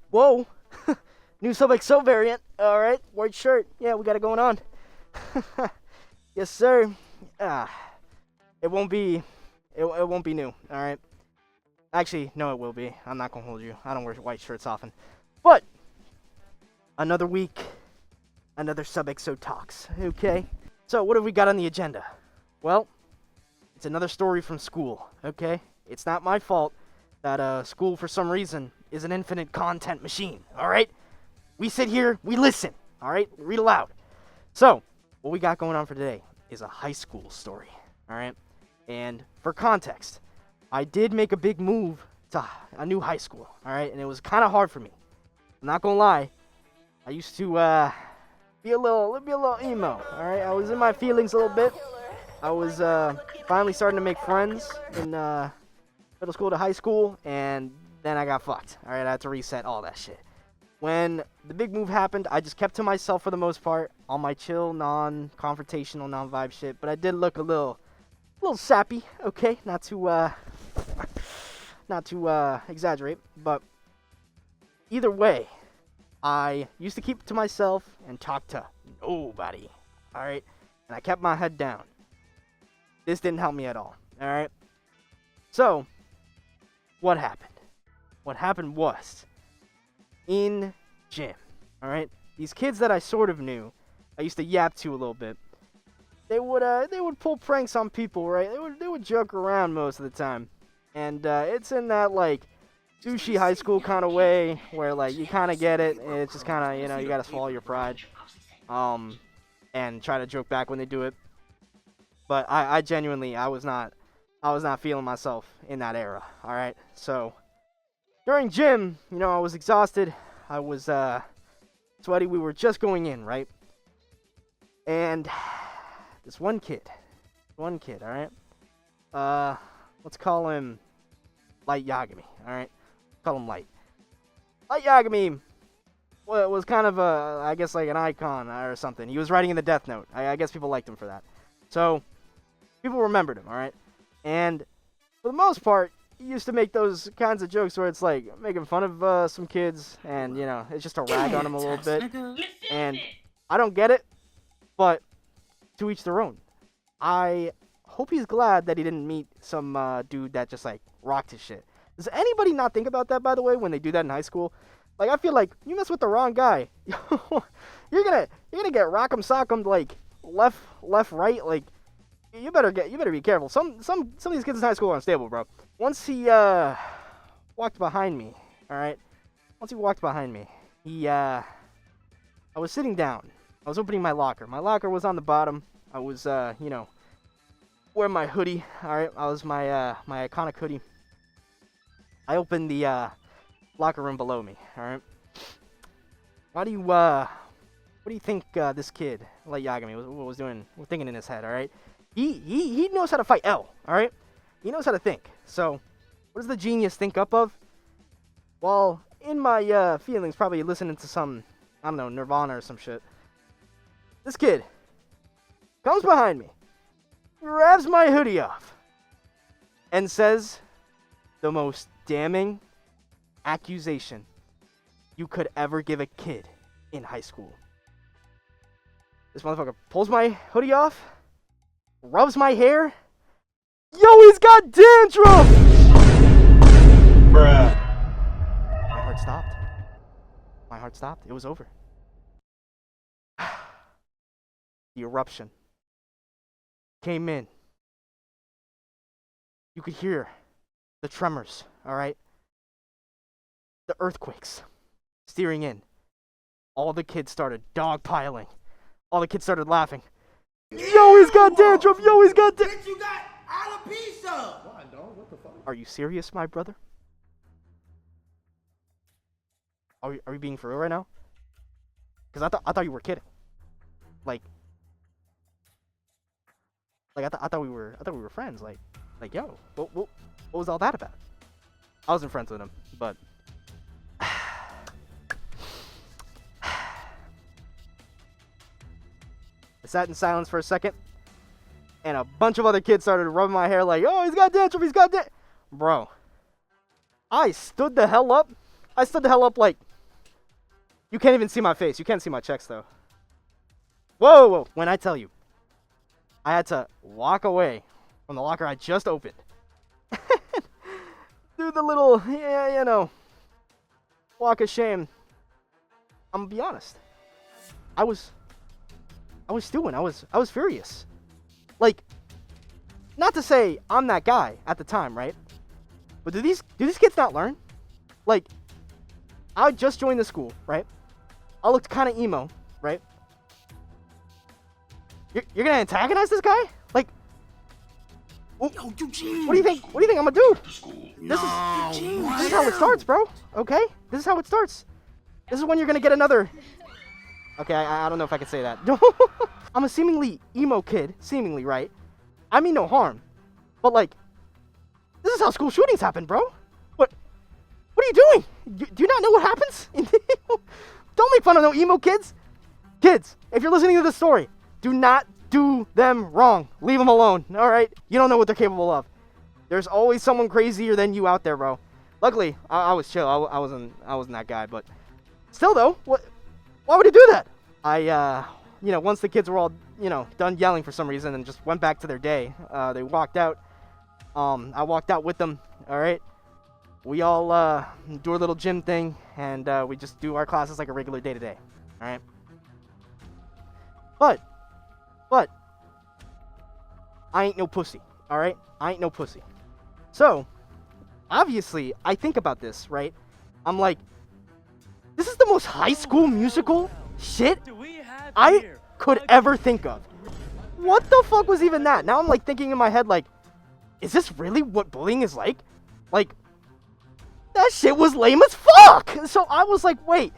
Whoa! New Sub XO variant. All right, white shirt. Yeah, we got it going on. Yes, sir. Ah, it won't be. It won't be new. All right. Actually, no, it will be. I'm not gonna hold you. I don't wear white shirts often. But another week, another Sub XO talks. Okay. So what have we got on the agenda? Well, it's another story from school. Okay. It's not my fault that school for some reason is an infinite content machine. All right. We sit here, we listen. All right. Read aloud. So what we got going on for today is a high school story. All right. And for context, I did make a big move to a new high school. All right. And it was kind of hard for me. I'm not gonna lie. I used to be a little emo. All right. I was in my feelings a little bit. I was finally starting to make friends in middle school to high school, and then I got fucked. All right. I had to reset all that shit. When the big move happened, I just kept to myself for the most part, on my chill, non-confrontational, non-vibe shit. But I did look a little sappy, okay? Not to exaggerate, but either way, I used to keep to myself and talk to nobody, all right? And I kept my head down. This didn't help me at all, all right? So, what happened? What happened was, in gym, all right? These kids that I sort of knew, I used to yap to a little bit. They would pull pranks on people, right? They would joke around most of the time, and it's in that like douchey high school kind of way where like you kind of get it, and it's just kind of you gotta swallow your pride, and try to joke back when they do it. But I genuinely I was not feeling myself in that era. All right, so during gym, I was exhausted. I was sweaty. We were just going in, right? And this one kid, all right? Let's call him Light Yagami, all right? Call him Light. Light Yagami was kind of I guess like an icon or something. He was writing in the Death Note. I guess people liked him for that. So, people remembered him, all right? And for the most part, he used to make those kinds of jokes where it's like making fun of some kids, and it's just a rag on him a little bit. And I don't get it, but to each their own. I hope he's glad that he didn't meet some dude that just like rocked his shit. Does anybody not think about that, by the way, when they do that in high school? Like, I feel like you mess with the wrong guy, you're gonna get rock'em sock'em like left, right. Like, you better be careful. Some of these kids in high school are unstable, bro. Once he walked behind me, all right. Once he walked behind me, I was sitting down. I was opening my locker. My locker was on the bottom. I was wearing my hoodie. All right, I was my iconic hoodie. I opened the locker room below me. All right. What do you think this kid, Light Yagami, was doing? Was thinking in his head. All right. He knows how to fight L. All right. He knows how to think. So, what does the genius think up of? Well, in my feelings, probably listening to some, I don't know, Nirvana or some shit. This kid comes behind me, grabs my hoodie off, and says the most damning accusation you could ever give a kid in high school. This motherfucker pulls my hoodie off, rubs my hair. Yo, he's got dandruff! Bruh. My heart stopped. My heart stopped. It was over. The eruption came in. You could hear the tremors, all right? The earthquakes steering in. All the kids started dogpiling. All the kids started laughing. Yo, he's got dandruff! Yo, he's got dandruff! Bitch, you got alopecia! Why, dog? What the fuck? Are you serious, my brother? Are we being for real right now? Because I thought you were kidding. Like I thought we were friends. Like yo, what was all that about? I wasn't friends with him, but I sat in silence for a second, and a bunch of other kids started rubbing my hair like, oh, he's got dandruff, Bro, I stood the hell up. I stood the hell up like You can't even see my face. You can't see my checks, though. Whoa, whoa. When I tell you, I had to walk away from the locker I just opened. Do the little, yeah, walk of shame. I'm gonna be honest. I was stewing. I was furious. Like, not to say I'm that guy at the time, right? But do these kids not learn? Like, I just joined the school, right? I looked kind of emo, right? You're gonna antagonize this guy? Like, what do you think? What do you think I'm gonna do? This is how it starts, bro. Okay, this is how it starts. This is when you're gonna get another. Okay, I don't know if I can say that. I'm a seemingly emo kid, seemingly, right? I mean no harm, but like, this is how school shootings happen, bro. What are you doing? Do you not know what happens? Don't make fun of no emo kids. Kids, if you're listening to this story, do not do them wrong. Leave them alone, all right? You don't know what they're capable of. There's always someone crazier than you out there, bro. Luckily, I was chill. I wasn't that guy, but still, though, why would he do that? Once the kids were all, done yelling for some reason and just went back to their day, they walked out. I walked out with them, all right? We all do our little gym thing, and we just do our classes like a regular day-to-day, all right? But, I ain't no pussy, all right? I ain't no pussy. So, obviously, I think about this, right? I'm like, this is the most high school musical shit I could ever think of. What the fuck was even that? Now I'm like thinking in my head, like, is this really what bullying is like? Like, that shit was lame as fuck! So I was like, wait,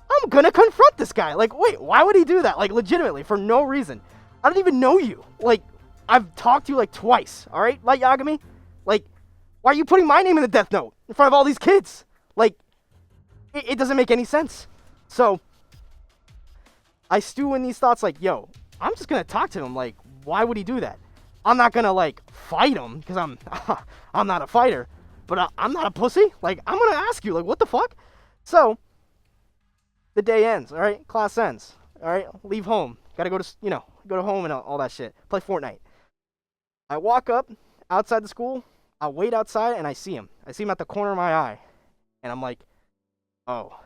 I'm gonna confront this guy. Like, wait, why would he do that? Like, legitimately, for no reason. I don't even know you. Like, I've talked to you like twice, alright? Light Yagami? Like, why are you putting my name in the death note in front of all these kids? Like, it doesn't make any sense. So, I stew in these thoughts like, yo, I'm just gonna talk to him. Like, why would he do that? I'm not gonna, like, fight him, because I'm not a fighter. But I'm not a pussy. Like, I'm gonna ask you, like, what the fuck? So, the day ends, alright? Class ends, alright? Leave home. Gotta go to, go to home and all that shit. Play Fortnite. I walk up outside the school. I wait outside, and I see him. I see him at the corner of my eye. And I'm like, oh,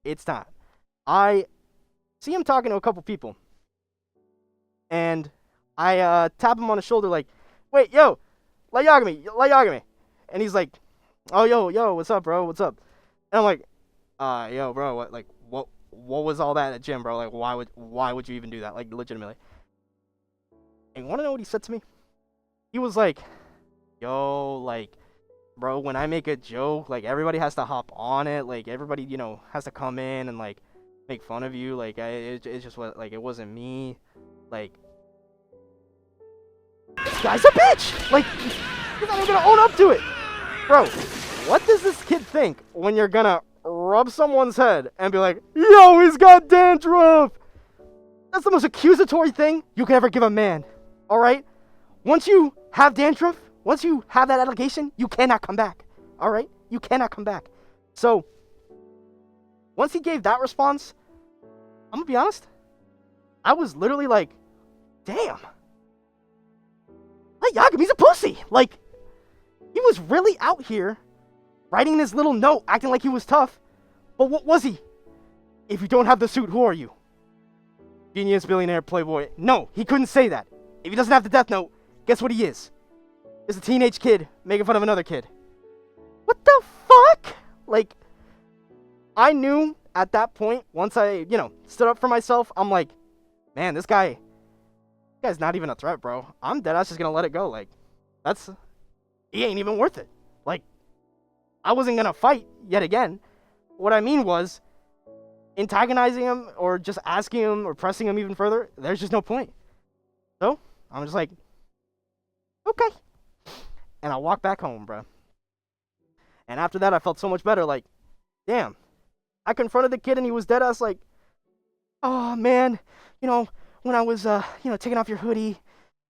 it's time. I see him talking to a couple people. And I tap him on the shoulder like, wait, yo, Light Yagami. And he's like, oh, yo, what's up, bro? What's up? And I'm like, yo, bro, what was all that at gym, bro? Like, why would you even do that? Like, legitimately. And you want to know what he said to me? He was like, yo, like, bro, when I make a joke, like, everybody has to hop on it. Like, everybody, has to come in and, like, make fun of you. Like, it's just what, like, it wasn't me. Like, this guy's a bitch! Like, he's not even gonna own up to it. Bro, what does this kid think when you're gonna rub someone's head and be like, yo, he's got dandruff? That's the most accusatory thing you could ever give a man, alright? Once you have dandruff, once you have that allegation, you cannot come back, alright? You cannot come back. So, once he gave that response, I'm gonna be honest, I was literally like, damn. Like, Yagami's a pussy. Like, he was really out here writing this little note, acting like he was tough. But what was he? If you don't have the suit, who are you? Genius, billionaire, playboy. No, he couldn't say that. If he doesn't have the death note, guess what he is? He's a teenage kid making fun of another kid. What the fuck? Like, I knew at that point, once I, stood up for myself, I'm like, man, this guy's not even a threat, bro. I'm deadass just gonna let it go. Like, he ain't even worth it. Like, I wasn't gonna fight yet again. What I mean was, antagonizing him or just asking him or pressing him even further, there's just no point. So, I'm just like, okay. And I walk back home, bro. And after that, I felt so much better. Like, damn. I confronted the kid and he was deadass like, oh, man, when I was, taking off your hoodie,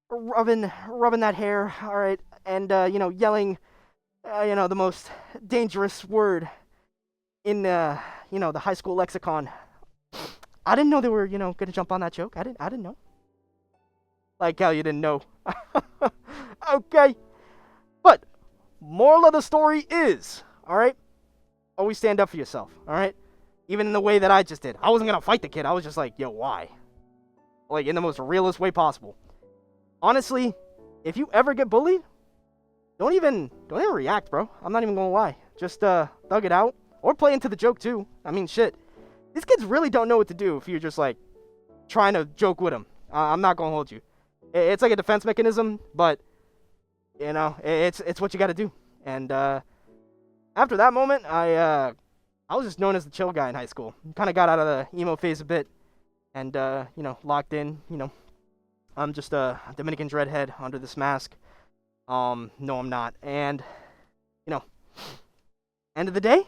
rubbing that hair, all right, and, yelling, the most dangerous word in the high school lexicon. I didn't know they were gonna jump on that joke. I didn't know. Like how you didn't know. Okay, but moral of the story is, all right, always stand up for yourself. All right, even in the way that I just did. I wasn't gonna fight the kid. I was just like, yo, why? Like in the most realist way possible. Honestly, if you ever get bullied, don't even react, bro. I'm not even gonna lie. Just thug it out or play into the joke too. I mean, shit. These kids really don't know what to do if you're just like trying to joke with them. I'm not gonna hold you. It's like a defense mechanism, but it's what you got to do. And after that moment, I was just known as the chill guy in high school. Kind of got out of the emo phase a bit, and locked in. I'm just a Dominican dreadhead under this mask. No, I'm not. And you know, end of the day,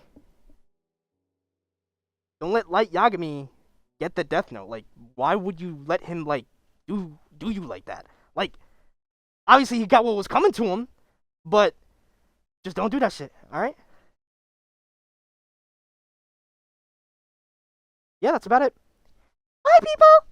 don't let Light Yagami get the death note. Like, why would you let him like do you like that? Like, obviously he got what was coming to him, but just don't do that shit. All right? Yeah, that's about it. Bye, people.